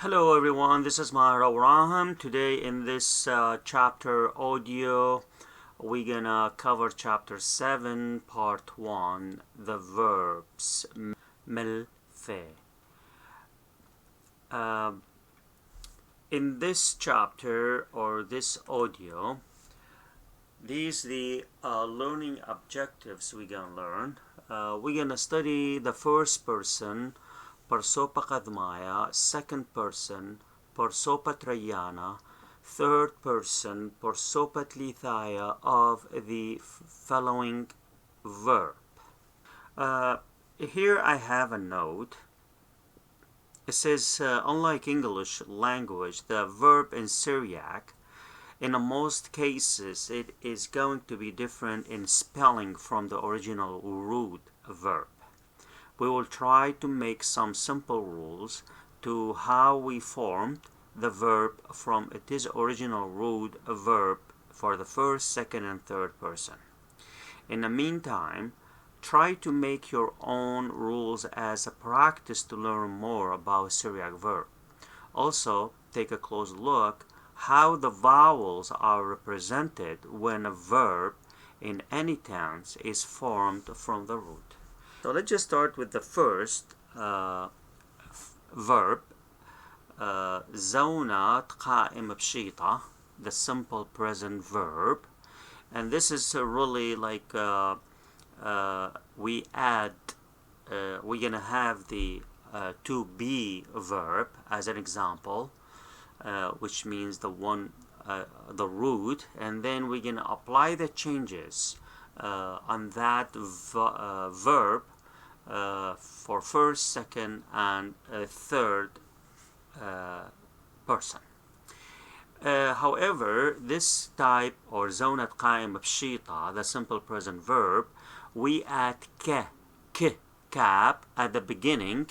Hello everyone, this is Mahra Raham. Today in this chapter audio, we're gonna cover chapter 7, part 1, the verbs. Mil, fe. In this chapter or this audio, these the learning objectives we're gonna learn. We're gonna study the first person, Parsopa Kadmaya, second person, Parsopa Trayana, third person, Parsopa Tlithaya of the following verb. Here I have a note. It says, unlike English language, the verb in Syriac, in most cases, it is going to be different in spelling from the original root verb. We will try to make some simple rules to how we formed the verb from its original root verb for the first, second, and third person. In the meantime, try to make your own rules as a practice to learn more about Syriac verb. Also, take a close look how the vowels are represented when a verb in any tense is formed from the root. So let's just start with the first verb, زونت قائم بشيطة, the simple present verb. And this is really like we add, we're gonna have the to be verb as an example, which means the root, and then we're gonna apply the changes on that verb for first, second, and third person. However, this type or زونت قائم بشيطة, the simple present verb, we add cap at the beginning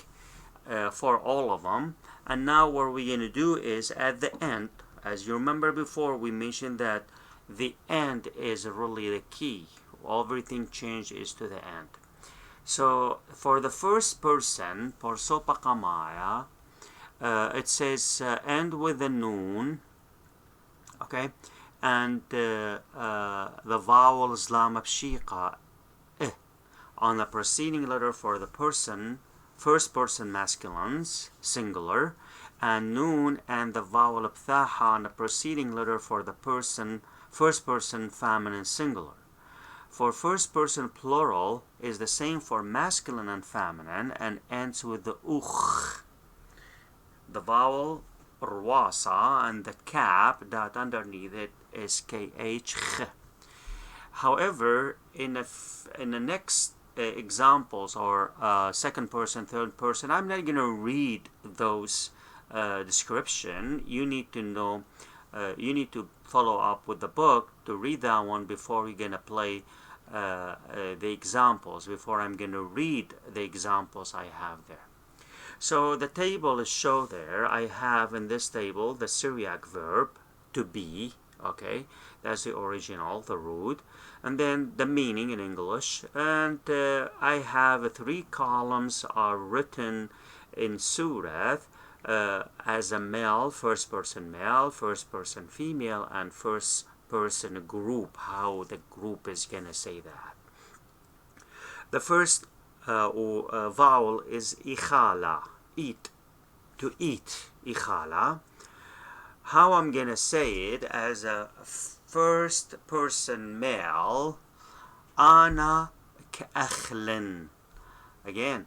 for all of them. And now what we're going to do is at the end, as you remember before, we mentioned that the end is really the key. Everything changes to the end. So for the first person, Parsopa Kamaya, it says end with the noon, okay, and the vowels lama bshiqa on the preceding letter for the person, first person masculines, singular, and noon and the vowel bthaha on the preceding letter for the person, first person feminine, singular. For first person plural is the same for masculine and feminine and ends with the ukh, the vowel rwasa, and the cap that underneath it is kh. However, in the next examples or second person, third person, I'm not going to read those description. You need to know, you need to follow up with the book to read that one before we're going to play the examples, before I'm going to read the examples I have there. So the table is shown there. I have in this table the Syriac verb to be, okay, that's the original, the root, and then the meaning in English, and I have 3 columns are written in Surat as a male, first person male, first person female, and first person group, how the group is gonna say that. The first vowel is ḥjālah, eat, to eat, ḥjālah. How I'm gonna say it as a first person male, ana كأخل. Again,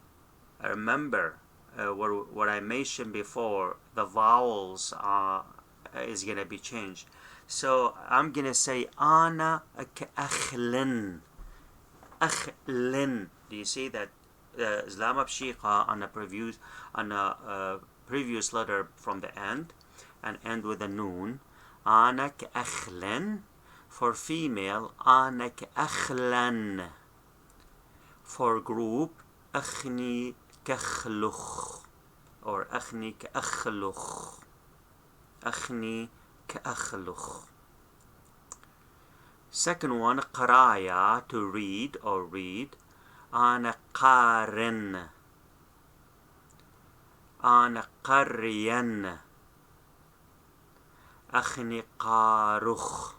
remember what I mentioned before, the vowels is gonna be changed. So I'm gonna say ana كأخل. أخل. Do you see that Zlama Bshiqa on a previous letter from the end, and end with a noon. Ana كأخل. For female, ana كأخلن. For group, أخني كأخلخ, or أخني كأخلخ. أخني كأخلخ. Second one, قراية, to read or read. أنا قارن. أنا قريا أخني قارخ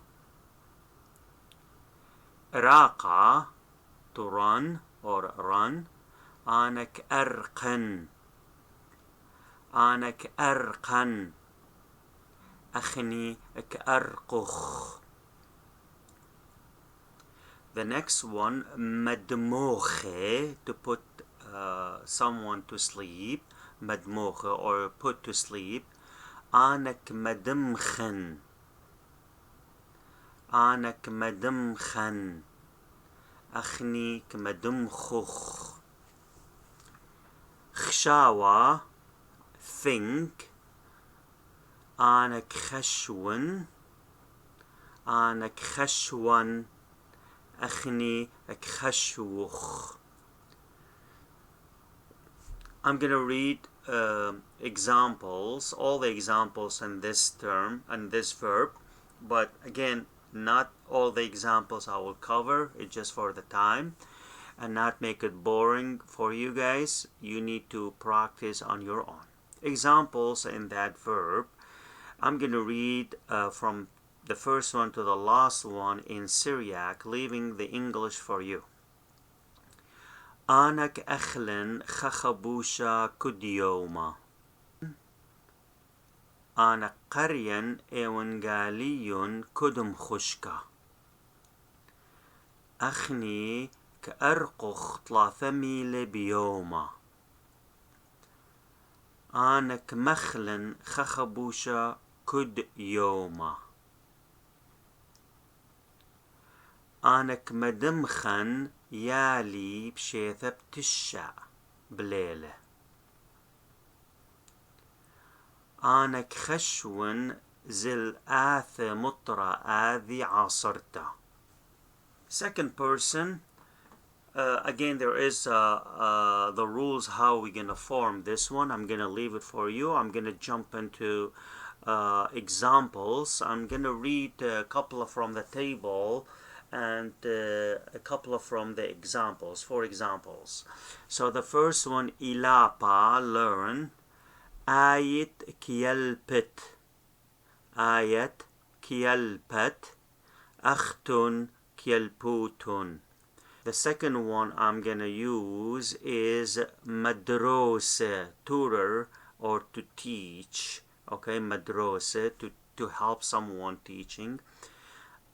راقة to run or run أنا كأرقن أنا كأرقن أخني كأرقخ. The next one مدموخة to put someone to sleep مدموخة or put to sleep أنا كمدمخن أنا كمدمخن أخني كمدمخخ. خشاوة think أنا كخشون أنا كخشون أخني كخشوخ. I'm going to read examples, all the examples in this term and this verb, but again, not all the examples I will cover. It's just for the time and not make it boring for you guys. You need to practice on your own. Examples in that verb. I'm going to read from the first one to the last one in Syriac, leaving the English for you. أنا كأخلن خخبوشا كديوما أنا قريا إيونغالي كدم خشكا أخني كأرقخ 300 بيوما أنا كمخلن خخبوشا كد يوما أنا كمدمخن يالي بشيثة بتشع بليلة أنا كخشون زل آث مطرة آذي عاصرتا. Second person, again there is the rules how we're going to form this one. I'm going to leave it for you. I'm going to jump into examples. I'm going to read a couple from the table and a couple from the examples, 4 examples. So the first one, ilapa, learn. Ayet kiyalpet, ayet kiyalpet, akhtun kiyalputun. The second one I'm gonna use is madrose, tutor or to teach. Okay, madrose, to help someone teaching.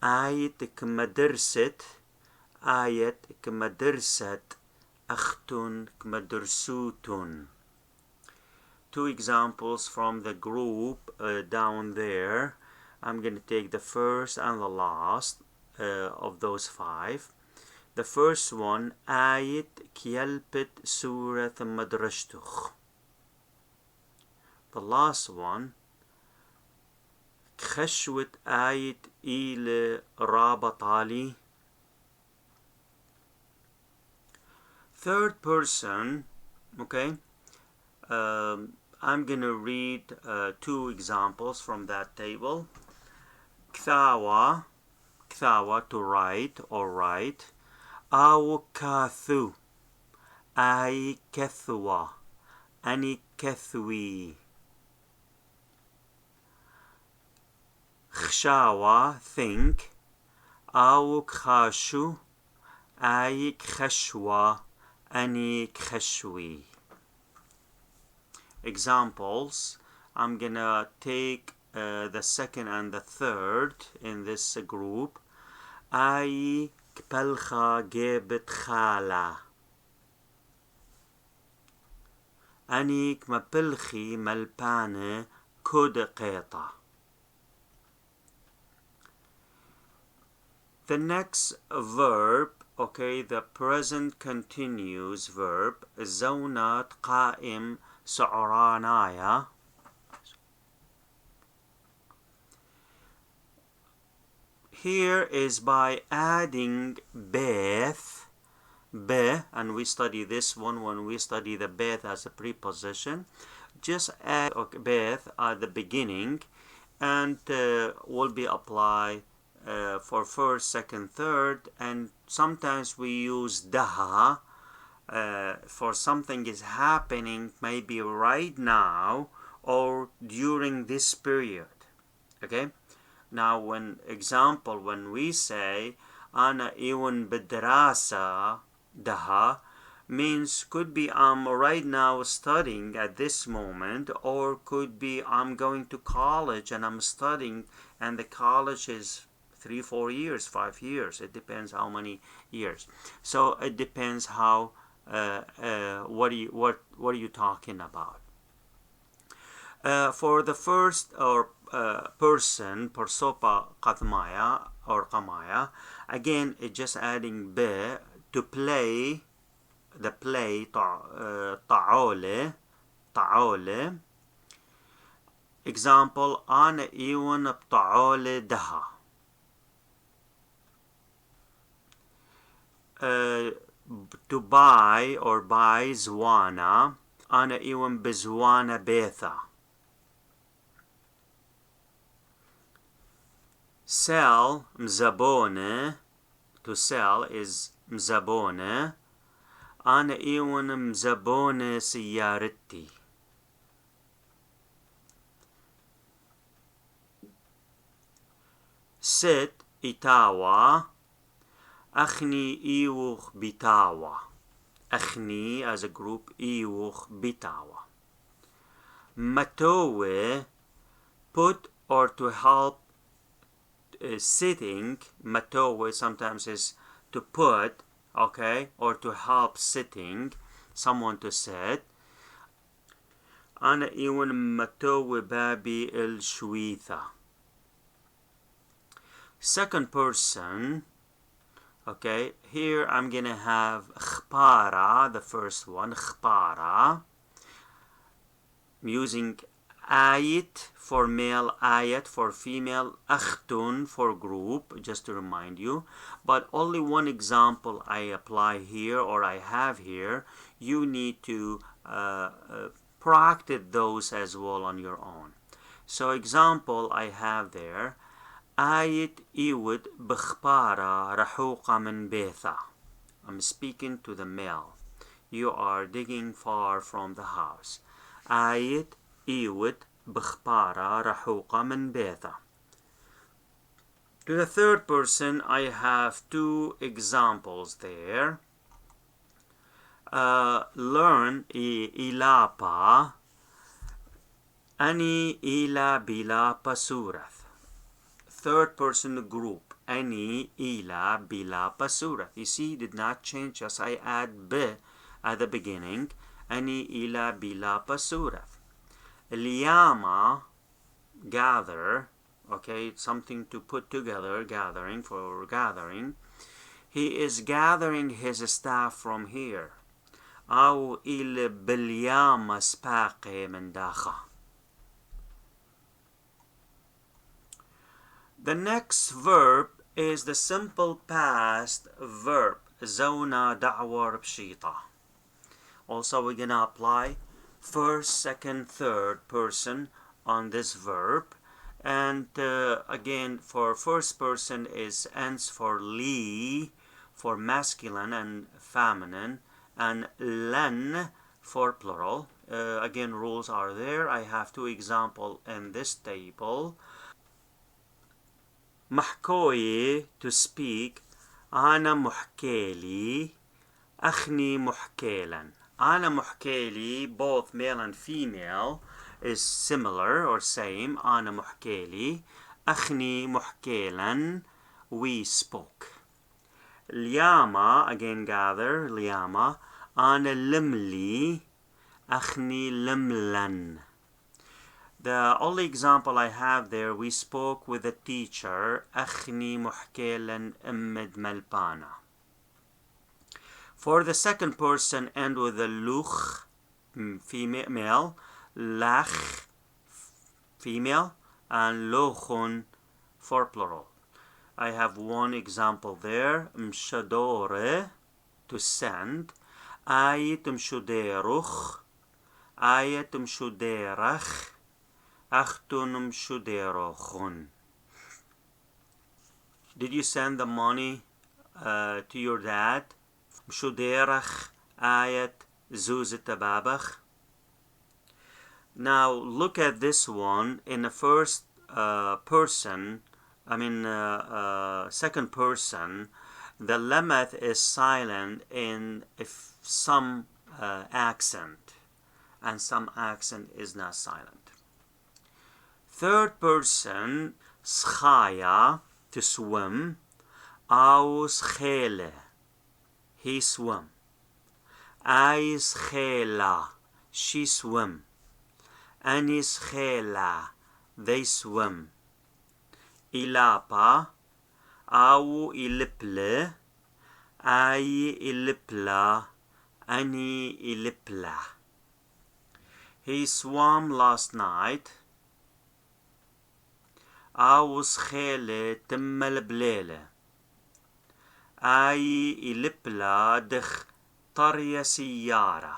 آية كمدرست آية كمدرست أختن كمدرسوتن. 2 examples from the group down there. I'm going to take the first and the last of those 5. The first one آية كيلبت سورة مدرشتخ. The last one خشوة آية إلى رابطالي. Third person, okay, I'm gonna read 2 examples from that table. كثاوة, كثاوة to write or write. أو كاثو, أي كثوة, أني كثوي. خشاوة think أو خاشو أي خشوة أني خشوي. Examples, I'm gonna take the second and the third in this group. أي كبلخة جيبت خالة أني كمبلخي ملبانة كود قيطة. The next verb, okay, the present continuous verb, زونات قائم سعرانايا. Here is by adding beth, be, and we study this one when we study the beth as a preposition. Just add beth at the beginning and will be applied for first, second, third, and sometimes we use daha for something is happening maybe right now or during this period. Okay? Now, when we say أنا إيون بالدراسة ده means could be I'm right now studying at this moment, or could be I'm going to college and I'm studying, and the college is 3-4 years, 5 years. It depends how many years. So it depends how what are you talking about. For the first or person, persopa qadmaya or qamaya, again it's just adding be to play. The play طعولة. Example أنا إيون بطعولة دها. To buy or buy زوانة أنا إيون بزوانة بيثا. Sell مزبونة. To sell is مزبونة. أنا إيون مزبونة سيارتي. Sit إتاوى. أخني إيوخ بتاوى. أخني as a group إيوخ بتاوى. متوه put or to help sitting. متوه sometimes is to put, okay, or to help sitting, someone to sit. أنا إيون متوه بابي الشويثة. Second person, okay, here I'm gonna have خبارة, the first one, خبارة. I'm using آيت for male, آيت for female, أختن for group, just to remind you. But only one example I apply here, or I have here. You need to practice those as well on your own. So example I have there. آيت إيود بخبارة رحوقة من بيثا. I'm speaking to the male. You are digging far from the house. آيت إيود بخبارة رحوقة من بيثا. To the third person, I have two examples there. Learn إلابا. أني إلا بلابا سورث. Third person group. أني إلا بلابا سورث. You see, did not change as I add b at the beginning. أني إلا بلابا سورث. الياما, gather, okay, something to put together, gathering, for gathering. He is gathering his staff from here. أو إل بالياما سباقي من داخل. The next verb is the simple past verb. زونا دعوة بشيطة. Also, we're gonna apply first, second, third person on this verb. And again, for first person is ends for li for masculine and feminine, and len for plural. Again, rules are there. I have two examples in this table. محكوي, to speak. أنا محكيلي. أخني محكيلا. أنا محكيلي, both male and female, is similar or same. أنا محكيلي. أخني محكيلا. We spoke. الياما, again gather, الياما. أنا لملي. أخني لملن. The only example I have there, we spoke with the teacher. أخني محكيلا أمد ملبانا. For the second person, end with the luch, female, male, lach, female, and lochon for plural. I have one example there. مشدورة, to send. آية مشديرخ. آية مشديرخ. أختن مشديرخن. Did you send the money to your dad? مشديرخ آية زوز التبابخ. Now look at this one in the first person, second person. The lemmath is silent in some accent, and some accent is not silent. Third person, schaya, to swim, أو schele, he swim. أي schela, she swim. أني schela, they swim. إلابا أو إلبلة, أي إلبلا, أني إلبلا. He swam last night. أو schele تم البليلة, أي إلبلا دخ طرية سيارة.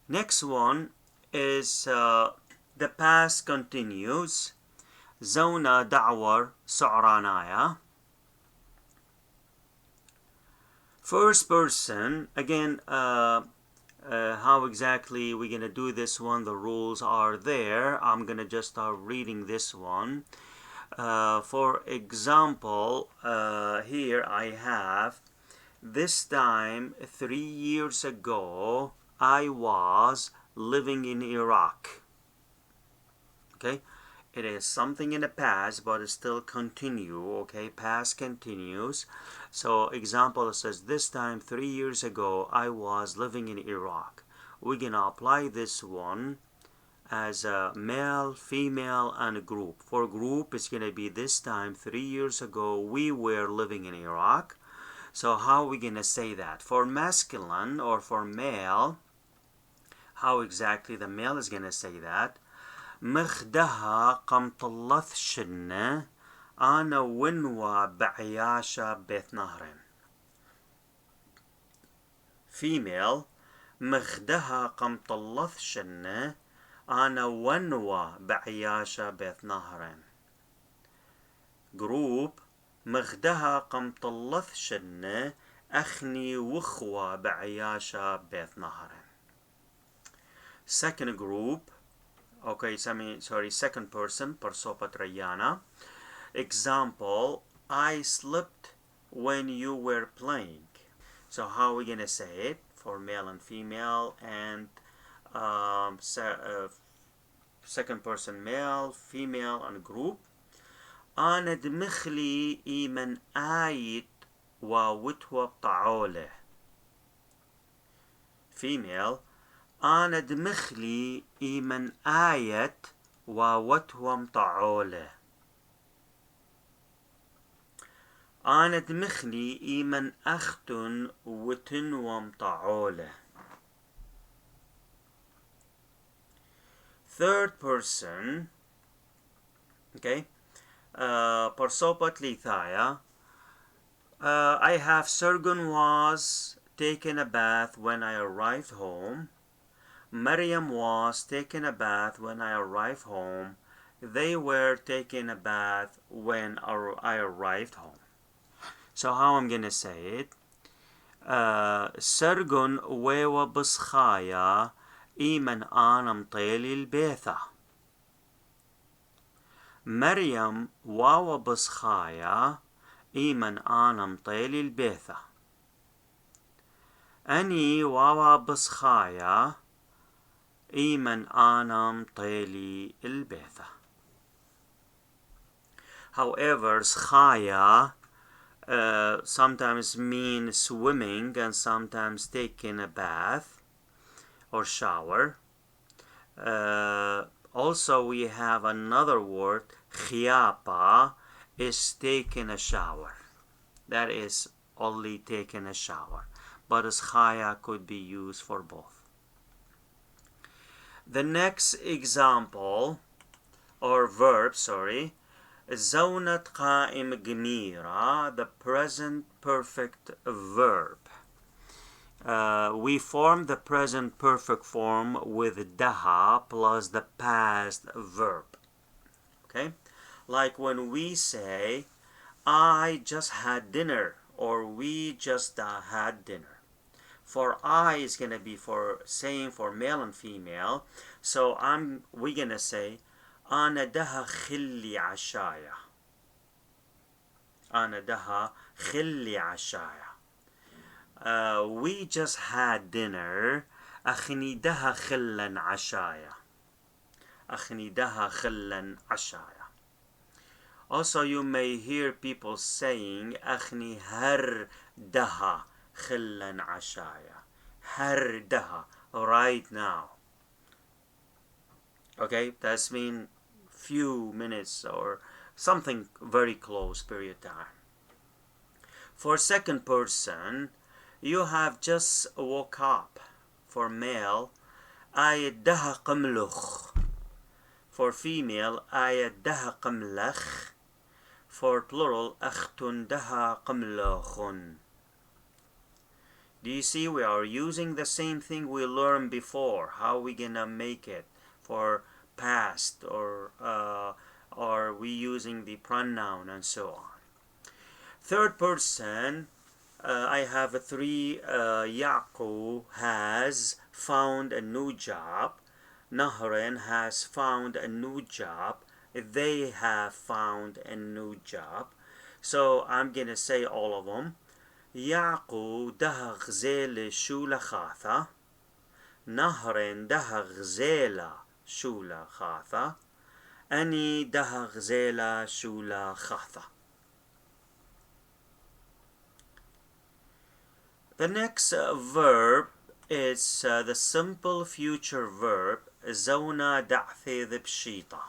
Next one is the past continuous. زونا دعور سعرانايا. First person, again, how exactly we're going to do this one, the rules are there. I'm going to just start reading this one. For example, here I have, this time 3 years ago, I was living in Iraq. Okay, it is something in the past, but it still continue. Okay, past continues. So example says, this time 3 years ago, I was living in Iraq. We're gonna apply this one as a male, female, and a group. For group, it's gonna be this time 3 years ago, we were living in Iraq. So how are we gonna say that? For masculine or for male, how exactly the male is gonna say that? مخدها قمطلث شنة أنا ونوى بعياشة بيت نهرين. Female, مخدها قمطلث شنة أنا ونوى بعياشة بيت نهرين. Group, مخدها قمطلث شنة أخني وخوى بعياشة بيت نهرين. Second group, okay, second person, persopa trayana. Example, I slept when you were playing. So how are we going to say it for male and female, and second person male, female, and group? أنا دمخلي إيمن آيت ووتوى بطعولة. Female, أنا دمخلي إيمن آيت ووتوى مطعولة. أنا دمخلي إيمن أختن وتنوى مطعولة. Third person, okay, Parsopat Lithaya. I have Sergun was taken a bath when I arrived home. Maryam was taken a bath when I arrived home. They were taking a bath when I arrived home. So how I'm gonna say it? Sergun wewa bskhaya إيمن أنا مطيلي البيثة. مريم واوا بسخايا إيمن أنا مطيلي البيثة. أني واوا بسخايا إيمن أنا مطيلي البيثة. However, سخايا sometimes mean swimming and sometimes taking a bath or shower. Also, we have another word, खेरिЯПА, is taking a shower. That is only taking a shower. But खेरि could be used for both. The next example, or verb, زونة قائم جميرة, the present perfect verb. We form the present perfect form with daha plus the past verb. Okay? Like when we say, I just had dinner, or we just had dinner. For I is gonna be for saying for male and female. So we're gonna say أنا ده خلي عشايا. أنا ده خلي عشايا. We just had dinner. أخني ده خلا عشايا. أخني ده خلا عشايا. Also, you may hear people saying أخني هر ده خلا عشايا. هر ده, right now. Okay, that's mean few minutes or something very close period of time. For second person, you have just woke up. For male, أيدها قملخ. For female, أيدها قملخ. For plural, أختن دها قملخن. Do you see we are using the same thing we learned before? How we gonna make it for past, or are we using the pronoun and so on? Third person, I have three. Yaqub has found a new job. Nahran has found a new job. They have found a new job. So I'm gonna say all of them. يعقوب ده غزالة شو لخاثة. نهرين ده غزالة شو لخاثة. أني ده غزالة شو لخاثة. The next verb is the simple future verb زونا دعثي ذبشيطة.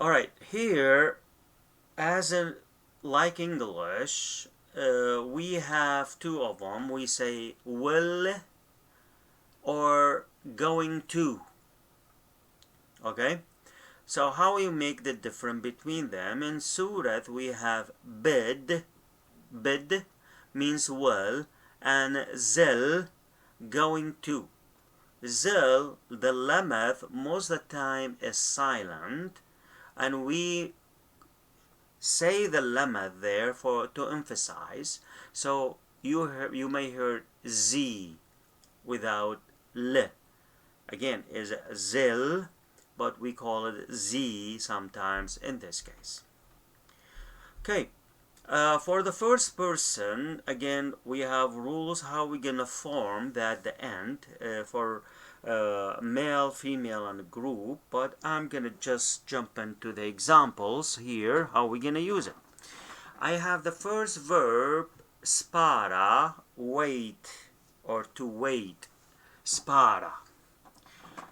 Alright, here, as in like English, we have two of them. We say will or going to. Okay? So how you make the difference between them? In Surah we have bid. Bid means will, and zil, going to. Zil, the lameth, most of the time is silent, and we say the lameth there to emphasize. So you may hear z without l. Again, is zil, but we call it z sometimes in this case. Okay. For the first person, again, we have rules how we're gonna form that the end for male, female, and group, but I'm gonna just jump into the examples here, how we're gonna use it. I have the first verb, spara, wait, or to wait, spara.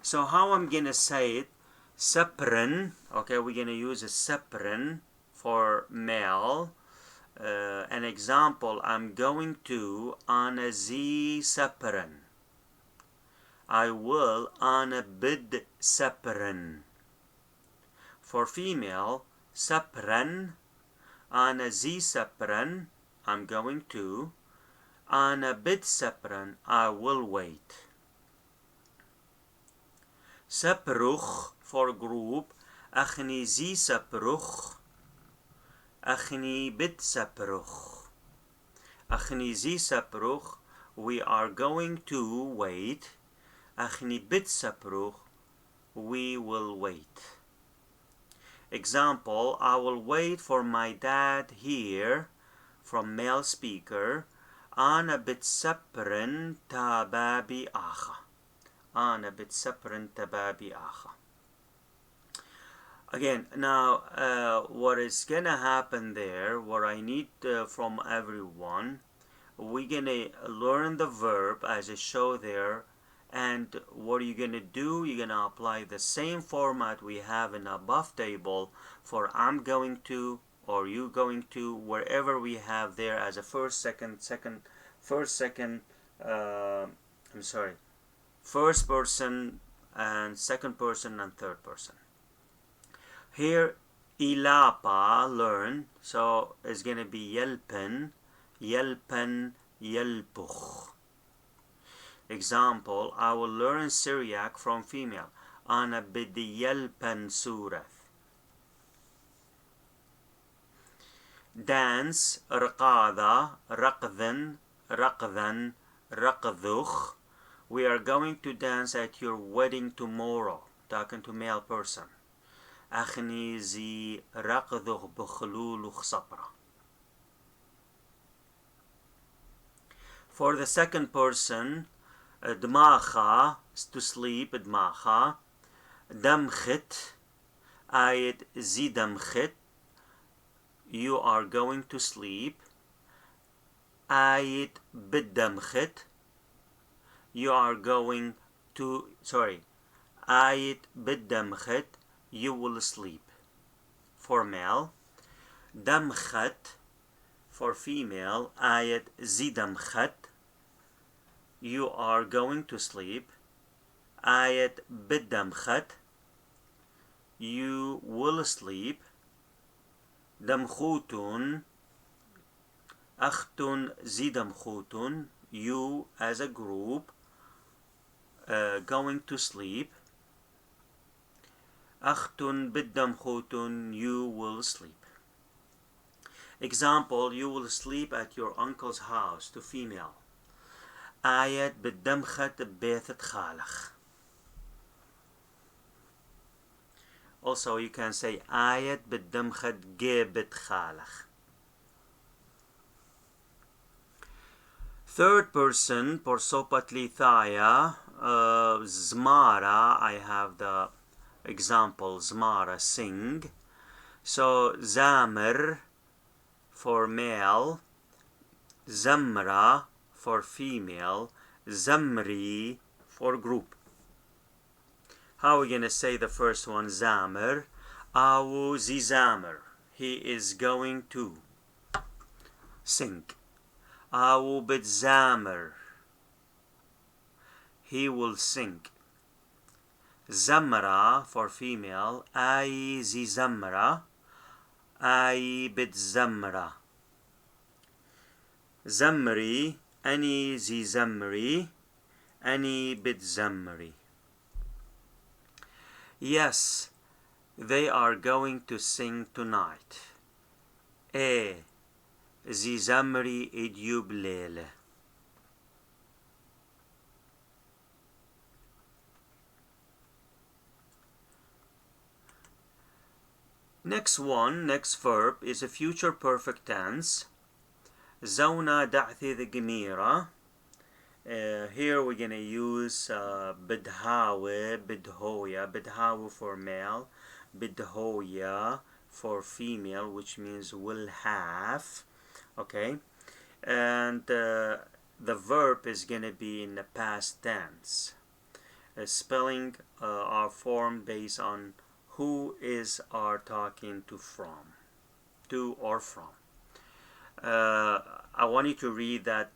So how I'm gonna say it, sepren, okay, we're gonna use a sepren for male. An example, I'm going to أنا ذي سفر. I will أنا بد سفر. For female, سفرا أنا ذي سفر, I'm going to. أنا بد سفرا, I will wait. سبرخ for group, أخني ذي سبرخ. أخني بد سبرخ. أخني ذي سبرخ, we are going to wait. أخني بد سبرخ, we will wait. Example, I will wait for my dad here. From male speaker, أنا بتسبرن تبابي آخا. أنا بتسبرن تبابي آخا. Again, now what is gonna happen there, what I need from everyone, we're gonna learn the verb as it show there, and what you're gonna do, you're gonna apply the same format we have in above table for I'm going to, or you going to, wherever we have there as a first person and second person and third person. Here, ilapa, learn, so it's going to be yelpen, yelpen, yelpuch. Example, I will learn Syriac from female. Ana bidi yelpen surath. dance رقاذة رقذن رقذن رقذخ. We are going to dance at your wedding tomorrow. Talking to male person. أخني زي رقذخ بخلولخ صبرة. For the second person, دماغها to sleep دماغها. دمخت آيت زي دمخت. You are going to sleep. آيت بدمخت. You are going to, sorry, آيت بدمخت. You will sleep. For male. دمخت. For female. آيت زي دمخت. You are going to sleep. آيت بدمخت. You will sleep. دمخوتون أختون زي دمخوتون. You as a group going to sleep. أختون بدمخوتون. You will sleep. Example, you will sleep at your uncle's house. To female. آيت بدمخت ببيت خالخ. Also you can say آيت بدمخت جيبت خالخ. Third person, Porsopatli Thaya, Zmara, I have the example, Zmara, sing. So, Zamr for male, Zamra for female, Zamri for group. How are we going to say the first one, Zamr? Awu Zizamr. He is going to sing. Awu Bitzamr. He will sing. Zamra for female. Ai Zizamra. Ai Bitzamra. Zamri. Ani Zizamri. Ani Bitzamri. Yes, they are going to sing tonight. Zizamri idyub lele. Next verb is a future perfect tense. Zawna da'thi the gemira. Here we're going to use bidhawe, bidhoya. Bidhawe for male, bidhoya for female, which means will have. Okay, and the verb is going to be in the past tense. Spelling are formed based on who is are talking to from, to or from. I want you to read that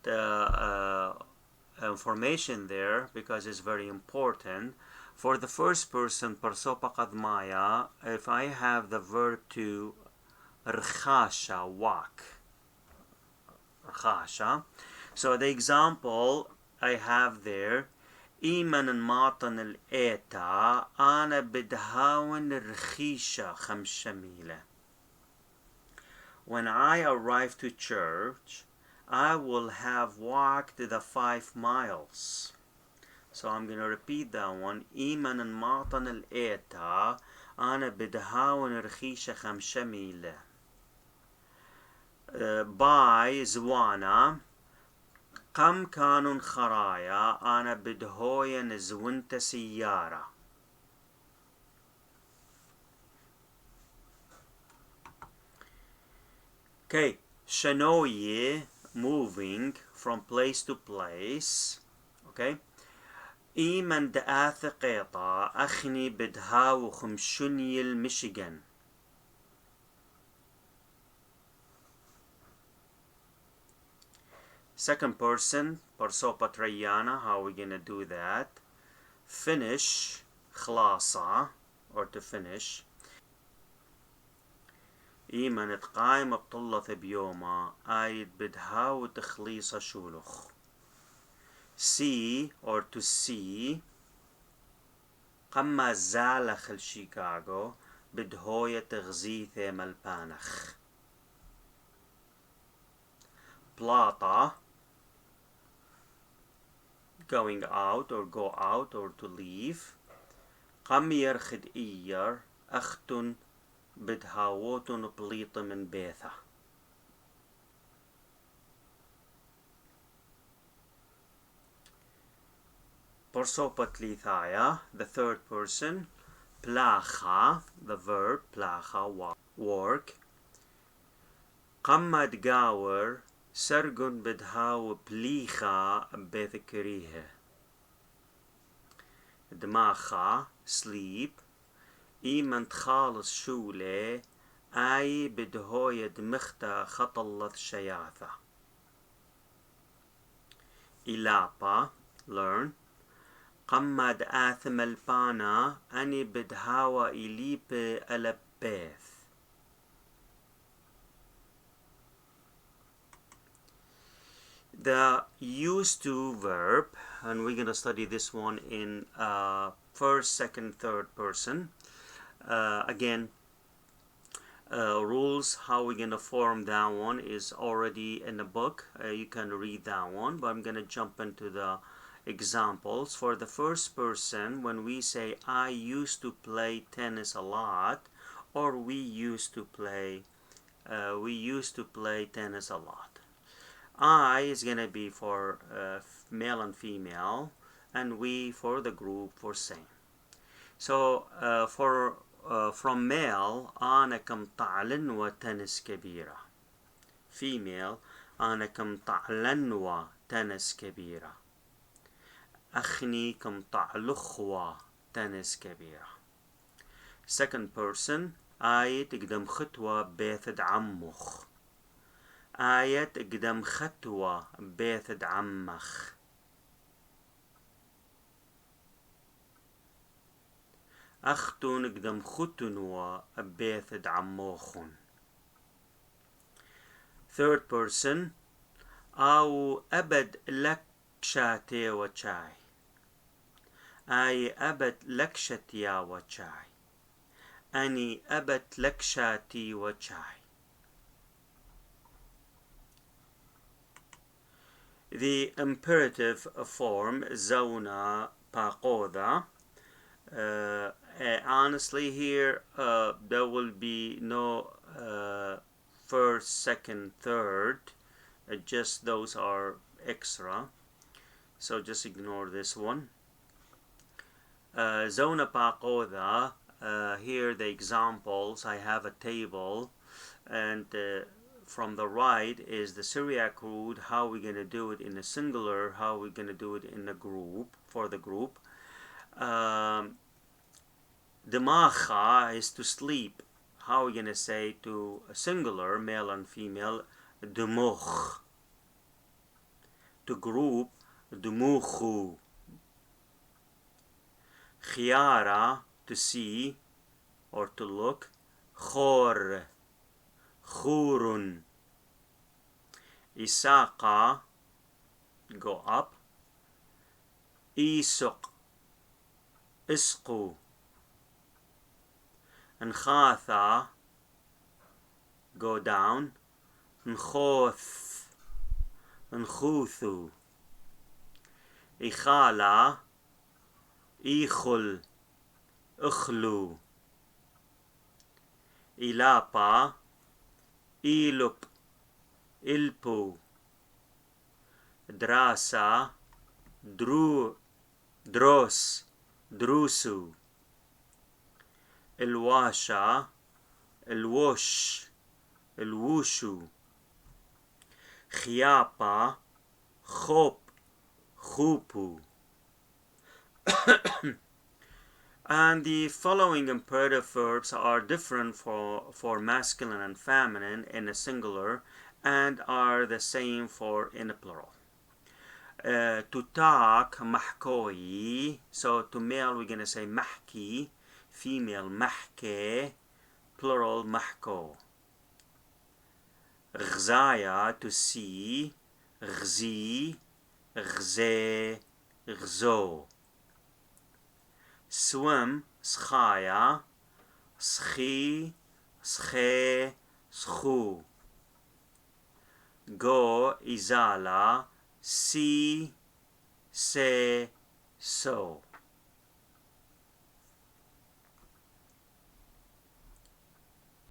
information there because it's very important. For the first person, parsopa qadmaya, if I have the verb to rkhasha, walk. Rkhasha. So the example I have there, إيمن الماطن الإيتا أنا بدهاون رخيشة 5 ميلة. When I arrive to church, I will have walked the 5 miles. So I'm going to repeat that one. إيمن الماطن الإيتا أنا بدهاون رخيشة 5 ميلة. By زوانا كم كانوا خرايا أنا بدهوين زونت سيارة. Okay, شنوية moving from place to place. Okay. إيمن دآث قيطة أخني بدهاو خمشني المشيغان. Second person, parsopa trayana. How are we going to do that? Finish, خلاصة, or to finish. إيمن تقايم بطلة بيوما آيد بدهاو تخليصة شولخ. See, or to see. قما زالخ الشيكاغو بدهوية تغزيثة ملبانخ. بلاطة going out or go out or to leave. قم يرخد إير أختن بدهاوتن بليط من بيثة. Persopatli thaya, the third person. Placha, the verb, placha, work. قمد جاور سرقن بدهاو بليخا بذكريه. دماغا sleep. إيمن خالص شولة أي بدهوية دمختا خطلت شياثة. إلابا learn. قمد آثم البانا أني بدهاوى إليب ألبيث. The used to verb, and we're going to study this one in first, second, third person. Again, rules how we're going to form that one is already in the book. You can read that one, but I'm going to jump into the examples. For the first person, when we say I used to play tennis a lot, or we used to play tennis a lot. I is going to be for male and female, and we for the group for same. So from male, أنا كم طعلن وتنس كبيرة. Female, أنا كم طعلن وتنس كبيرة. أخني كم طعلخ تنس كبيرة. Second person, آية تقدم خطوة بيثد عمخ. آية تقدم خطوة بيثد عمخ. أختون قدم ختنوا بيثد عموخن. Third person, أو أبد لك شاتي وشاي. أي أبد لك شتيا وشاي. أني أبد لك شاتي وشاي. The imperative form, زونا باقوذا. Honestly here there will be no first, second, third. Just those are extra, so just ignore this one. Zona pakoda, here the examples. I have a table, and from the right is the Syriac root, how we're going to do it in a singular, how we're going to do it in a group, for the group. Demacha is to sleep. How are we going to say to a singular, male and female? Democh. To group, demuchu. Ḥjara, to see or to look. Chor, churun. Isaqa, go up. Isuq, isqu. Nkhatha, go down. Nkhoth, nkhuthu. Ikhala, ikhul, ukhlu. Ilapa, ilup, ilpu. Drasa, dros, drusu. الواشا الوش الوشو خيابا خوب خوبو. And the following imperative verbs are different for masculine and feminine in a singular and are the same for in a plural. To talk محكوي, so to male we're going to say محكي, female محكي, plural محكو. غزايا, to see, غزي, غزي, غزو. swim, سخايا, سخي, سخي, سخو. go, izala, si, se, so.